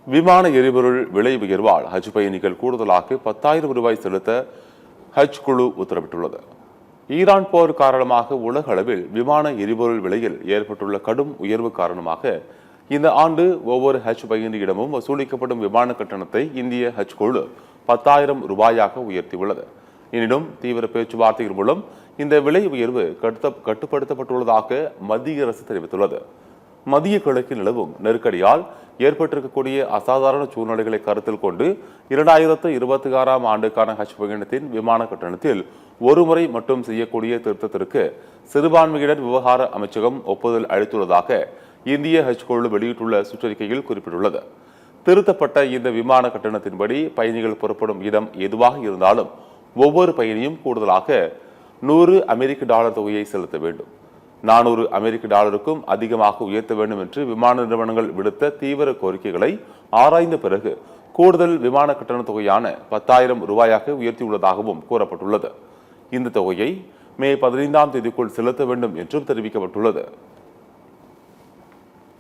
விமான எரிபொருள் விலை உயர்வால் ஹஜ் பயணிகள் கூடுதலாக 10,000 ரூபாய் செலுத்த ஹஜ் குழு உத்தரவிட்டுள்ளது. ஈரான் போர் காரணமாக உலக அளவில் விமான எரிபொருள் விலையில் ஏற்பட்டுள்ள கடும் உயர்வு காரணமாக இந்த ஆண்டு ஒவ்வொரு ஹஜ் பயணியிடமும் வசூலிக்கப்படும் விமான கட்டணத்தை இந்திய ஹஜ் குழு 10,000 ரூபாயாக உயர்த்தியுள்ளது. எனினும் தீவிர பேச்சுவார்த்தைகள் மூலம் இந்த விலை உயர்வு கட்டுப்படுத்தப்பட்டுள்ளதாக மத்திய அரசு தெரிவித்துள்ளது. மத்திய கிழக்கில் நிலவும் நெருக்கடியால் ஏற்பட்டிருக்கக்கூடிய அசாதாரண சூழ்நிலைகளை கருத்தில் கொண்டு 2026ஆம் ஆண்டுக்கான ஹஜ் பயணத்தின் விமான கட்டணத்தில் ஒருமுறை மட்டும் செய்யக்கூடிய திருத்தத்திற்கு சிறுபான்மையினர் விவகார அமைச்சகம் ஒப்புதல் அளித்துள்ளதாக இந்திய ஹஜ் குழு வெளியிட்டுள்ள சுற்றறிக்கையில் குறிப்பிட்டுள்ளது. திருத்தப்பட்ட இந்த விமான கட்டணத்தின்படி பயணிகள் புறப்படும் இடம் எதுவாக இருந்தாலும் ஒவ்வொரு பயணியும் கூடுதலாக $100 தொகையை செலுத்த வேண்டும். $400 அதிகமாக உயர்த்த வேண்டும் என்று விமான நிறுவனங்கள் விடுத்த தீவிர கோரிக்கைகளை ஆராய்ந்த பிறகு கூடுதல் விமான கட்டண தொகையான 10,000 ரூபாயாக உயர்த்தியுள்ளதாகவும் கூறப்பட்டுள்ளது. இந்த தொகையை மே 15ஆம் தேதிக்குள் செலுத்த வேண்டும் என்றும் தெரிவிக்கப்பட்டுள்ளது.